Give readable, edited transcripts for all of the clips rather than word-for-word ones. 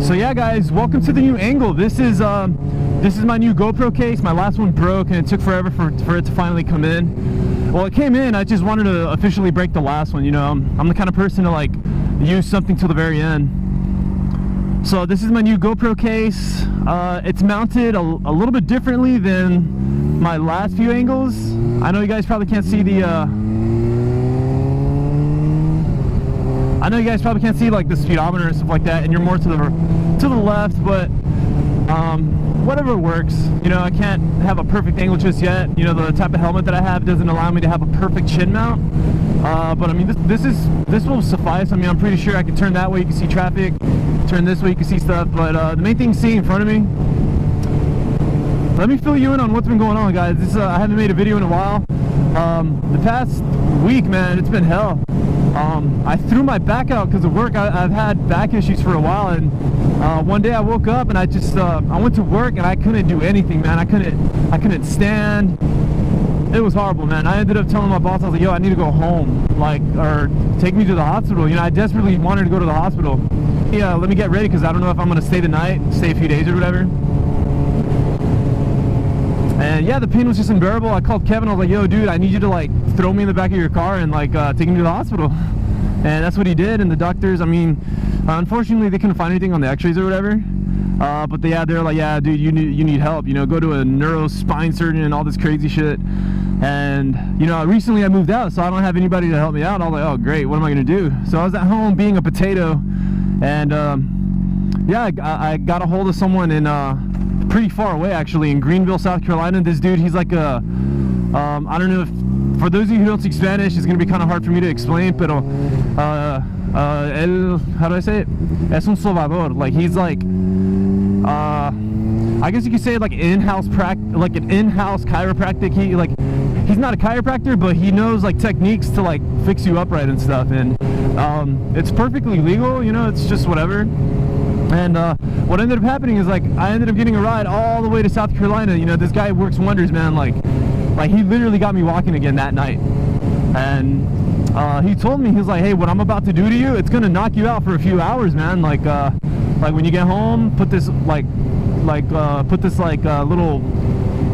So yeah guys, welcome to the new angle. This is my new GoPro case. My last one broke and it took forever for it to finally come in. Well, it came in, I just wanted to officially break the last one, you know. I'm the kind of person to like use something till the very end. So this is my new GoPro case. It's mounted a little bit differently than my last few angles. I know you guys probably can't see the I know you guys probably can't see like the speedometer and stuff like that, and you're more to the left, but whatever works. You know, I can't have a perfect angle just yet. You know, the type of helmet that I have doesn't allow me to have a perfect chin mount. But I mean, this will suffice. I mean, I'm pretty sure I can turn that way, you can see traffic. Turn this way, you can see stuff. But the main thing is seeing in front of me. Let me fill you in on what's been going on, guys. I haven't made a video in a while. The past week, man, it's been hell. I threw my back out because of work. I've had back issues for a while, and one day I woke up and I went to work and I couldn't do anything, man. I couldn't stand. It was horrible, man. I ended up telling my boss, I was like, yo, I need to go home, like, or take me to the hospital. You know, I desperately wanted to go to the hospital. Yeah, let me get ready because I don't know if I'm gonna stay the night, stay a few days or whatever. And yeah, the pain was just unbearable. I called Kevin, I was like, yo dude, I need you to like throw me in the back of your car and like take me to the hospital. And that's what he did. And the doctors, I mean, unfortunately they couldn't find anything on the x-rays or whatever. But they're like, yeah dude, you need help, you know, go to a neurospine surgeon and all this crazy shit. And you know, recently I moved out, so I don't have anybody to help me out. I was like, oh great, what am I gonna do? So I was at home being a potato, and yeah, I got a hold of someone in pretty far away actually, in Greenville, South Carolina. This dude, he's like a I don't know if, for those of you who don't speak Spanish, it's gonna be kind of hard for me to explain, but how do I say it? Es un salvador. Like, he's like I guess you could say like an in-house chiropractic. He's not a chiropractor, but he knows like techniques to like fix you upright and stuff, and it's perfectly legal, you know, it's just whatever. And what ended up happening is like I ended up getting a ride all the way to South Carolina. You know, this guy works wonders, man. Like he literally got me walking again that night. And he told me, he was like, hey, what I'm about to do to you, it's gonna knock you out for a few hours, man. Like when you get home, put this little,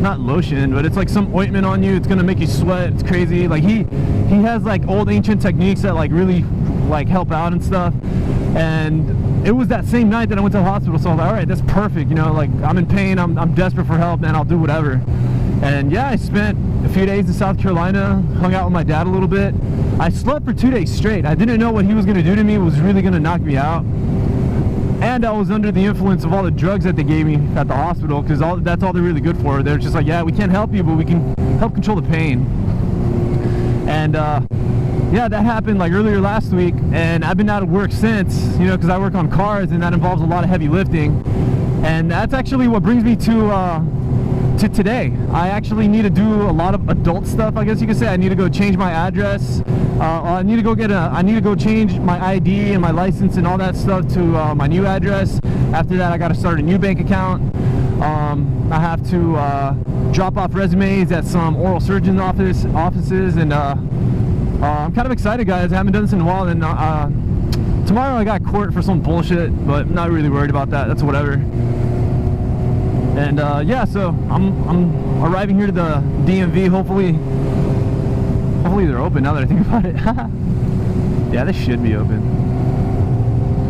not lotion, but it's like some ointment on you. It's gonna make you sweat. It's crazy. Like he has like old ancient techniques that like really like help out and stuff. And it was that same night that I went to the hospital, so I was like, all right, that's perfect, you know, like I'm in pain, I'm desperate for help, man, I'll do whatever. And yeah, I spent a few days in South Carolina, hung out with my dad a little bit. I slept for 2 days straight. I didn't know what he was gonna do to me. It was really gonna knock me out. And I was under the influence of all the drugs that they gave me at the hospital, because that's all they're really good for. They're just like, yeah, we can't help you, but we can help control the pain. And yeah, that happened like earlier last week, and I've been out of work since, you know, because I work on cars, and that involves a lot of heavy lifting. And that's actually what brings me to today. I actually need to do a lot of adult stuff, I guess you could say. I need to go change my address. I need to go change my ID and my license and all that stuff to my new address. After that, I got to start a new bank account. I have to drop off resumes at some oral surgeon offices, and I'm kind of excited, guys. I haven't done this in a while, and tomorrow I got court for some bullshit, but I'm not really worried about that. That's whatever. And yeah, so I'm arriving here to the DMV. Hopefully they're open now that I think about it. Yeah, they should be open.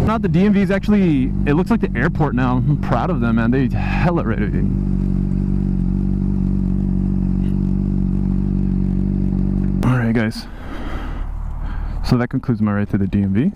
Not the DMV is actually, it looks like the airport now. I'm proud of them, man. They hella ready. All right, guys. So that concludes my ride to the DMV,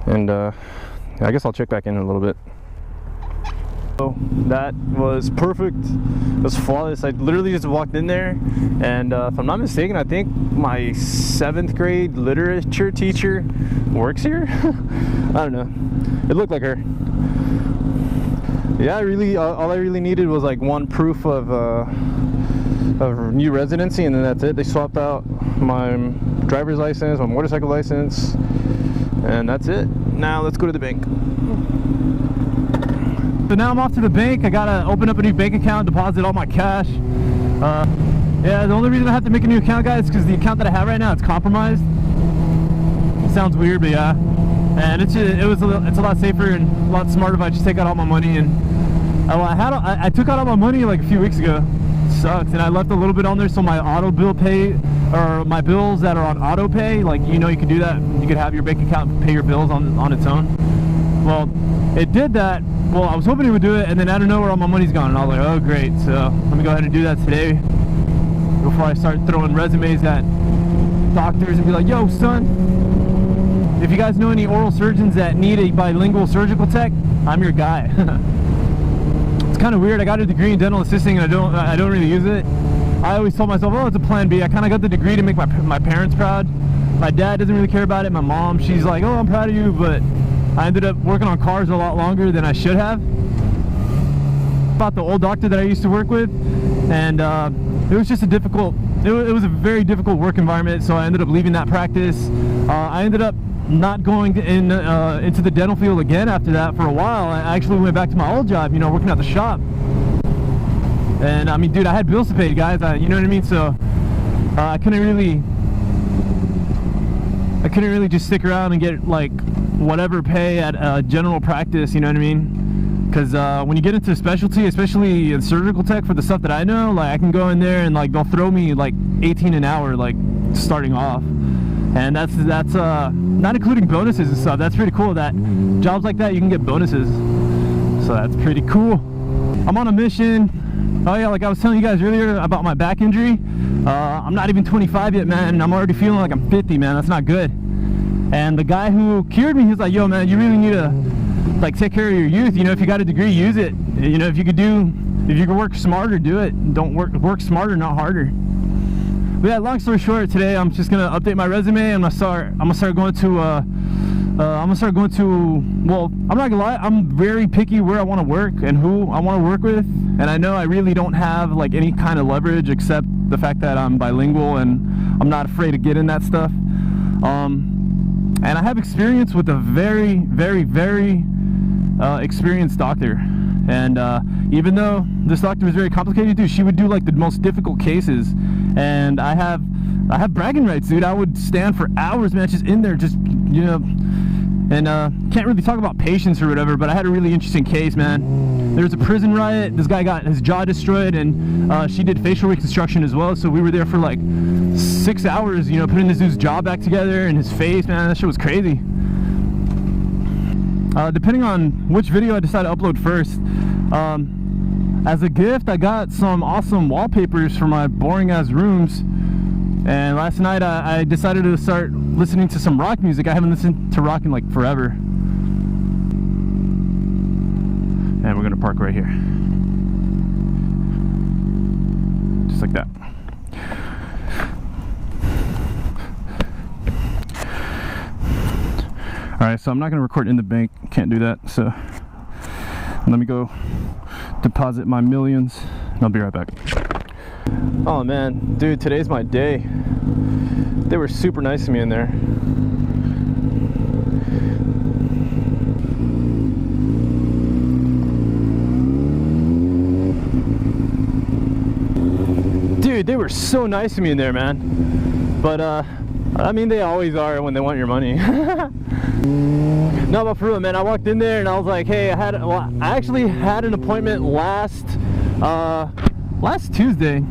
and I guess I'll check back in a little bit. So that was perfect. It was flawless. I literally just walked in there, and if I'm not mistaken, I think my 7th grade literature teacher works here. I don't know. It looked like her. Yeah, all I really needed was like one proof of new residency, and then that's it. They swapped out my driver's license, my motorcycle license, and that's it. Now let's go to the bank. So now I'm off to the bank. I gotta open up a new bank account, deposit all my cash. Yeah, the only reason I have to make a new account, guys, is because the account that I have right now, it's compromised. It sounds weird, but yeah. and it's a lot safer and a lot smarter if I just take out all my money. And I took out all my money like a few weeks ago. Sucks. And I left a little bit on there, so my auto bill pay, or my bills that are on auto pay, like, you know, you could do that. You could have your bank account pay your bills on its own. Well, it did that. Well, I was hoping it would do it, and then out of nowhere all my money's gone, and I was like, oh great. So let me go ahead and do that today before I start throwing resumes at doctors and be like, yo son, if you guys know any oral surgeons that need a bilingual surgical tech, I'm your guy. It's kind of weird. I got a degree in dental assisting and I don't really use it. I always told myself, oh, it's a plan B. I kind of got the degree to make my parents proud. My dad doesn't really care about it. My mom, she's like, oh, I'm proud of you, but I ended up working on cars a lot longer than I should have. About the old doctor that I used to work with, and it was just a difficult, it was a very difficult work environment, so I ended up leaving that practice. I ended up not going into the dental field again after that for a while. I actually went back to my old job, you know, working at the shop. And I mean, dude, I had bills to pay, guys. You know what I mean? So I couldn't really just stick around and get like whatever pay at general practice. You know what I mean? Because when you get into specialty, especially in surgical tech, for the stuff that I know, like I can go in there and like they'll throw me like 18 an hour, like starting off. And that's not including bonuses and stuff. That's pretty cool. That jobs like that, you can get bonuses, so that's pretty cool. I'm on a mission. Oh yeah, like I was telling you guys earlier about my back injury. I'm not even 25 yet, man, and I'm already feeling like I'm 50, man. That's not good. And the guy who cured me, he's like, yo man, you really need to like take care of your youth. You know, if you got a degree, use it. You know, if you could work smarter, do it. Don't work smarter, not harder. But yeah, long story short, today I'm just gonna update my resume. I'm gonna start going to well, I'm not gonna lie, I'm very picky where I want to work and who I want to work with, and I know I really don't have like any kind of leverage except the fact that I'm bilingual and I'm not afraid to get in that stuff. And I have experience with a very experienced doctor, and even though this doctor was very complicated, dude, she would do like the most difficult cases, and I have bragging rights, dude. I would stand for hours, man, just in there, just, you know, and can't really talk about patients or whatever, but I had a really interesting case, man. There was a prison riot. This guy got his jaw destroyed, and she did facial reconstruction as well, so we were there for like 6 hours, you know, putting this dude's jaw back together and his face, man. That shit was crazy. Depending on which video I decide to upload first, as a gift I got some awesome wallpapers for my boring ass rooms, and last night I decided to start listening to some rock music. I haven't listened to rock in like forever. And we're gonna park right here, just like that. Alright, so I'm not gonna record in the bank, can't do that, so let me go deposit my millions and I'll be right back. Oh man, dude, today's my day. They were super nice to me in there. Dude, they were so nice to me in there, man. But I mean, they always are when they want your money. No, but for real, man, I walked in there and I was like, hey, I actually had an appointment last Tuesday.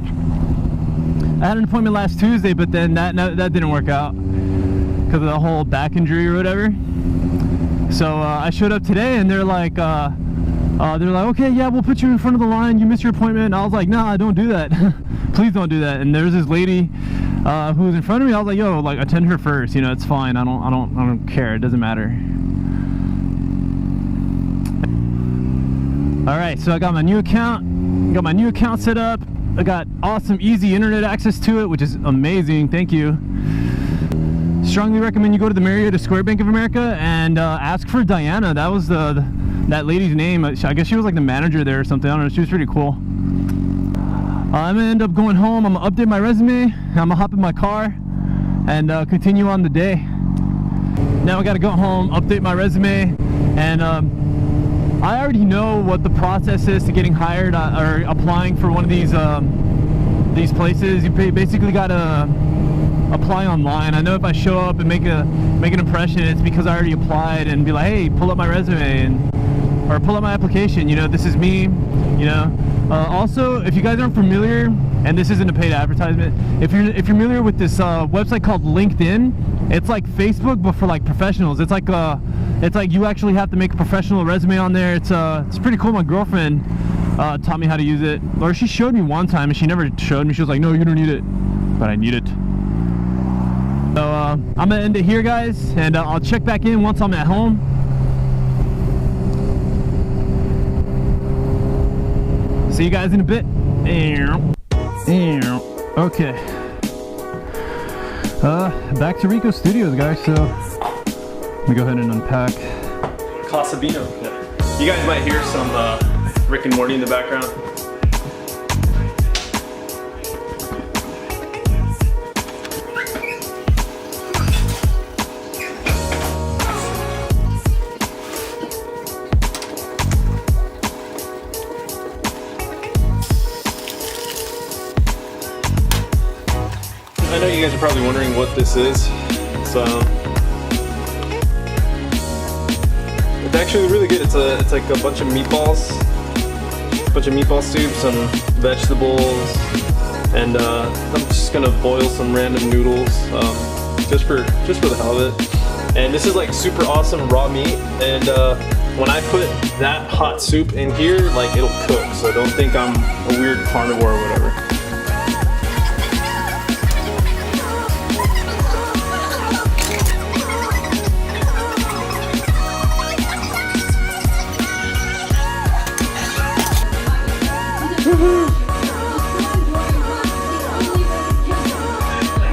I had an appointment last Tuesday, but then that didn't work out because of the whole back injury or whatever. So I showed up today and they're like, okay, yeah, we'll put you in front of the line. You missed your appointment. And I was like, nah, don't do that. Please don't do that. And there's this lady who was in front of me. I was like, yo, like, attend her first. You know, it's fine. I don't care. It doesn't matter. All right, so I got my new account. Got my new account set up. I got awesome, easy internet access to it, which is amazing. Thank you. Strongly recommend you go to the Marietta Square Bank of America and ask for Diana. That was that lady's name. I guess she was like the manager there or something. I don't know. She was pretty cool. I'm gonna end up going home. I'm gonna update my resume. I'm gonna hop in my car and continue on the day. Now I gotta go home, update my resume, and I already know what the process is to getting hired or applying for one of these places. You basically gotta apply online. I know if I show up and make an impression, it's because I already applied, and be like, hey, pull up my resume, or pull up my application, you know, this is me, you know. Also, if you guys aren't familiar, and this isn't a paid advertisement, if you're familiar with this website called LinkedIn, it's like Facebook but for like professionals. It's like you actually have to make a professional resume on there. It's pretty cool. My girlfriend taught me how to use it, or she showed me one time, and she never showed me. She was like, no, you don't need it, but I need it. So I'm gonna end it here, guys, and I'll check back in once I'm at home. See you guys in a bit. Okay. Back to Rico Studios, guys. So let me go ahead and unpack. Casabino. Yeah. You guys might hear some Rick and Morty in the background. I know you guys are probably wondering what this is. So it's actually really good. It's like a bunch of meatballs, soup, some vegetables, and I'm just gonna boil some random noodles, just for the hell of it. And this is like super awesome raw meat. And when I put that hot soup in here, like, it'll cook. So don't think I'm a weird carnivore or whatever.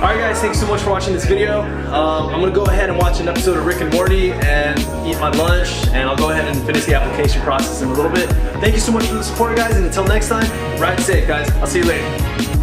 Alright guys, thanks so much for watching this video. I'm going to go ahead and watch an episode of Rick and Morty and eat my lunch, and I'll go ahead and finish the application process in a little bit. Thank you so much for the support, guys, and until next time, ride safe, guys. I'll see you later.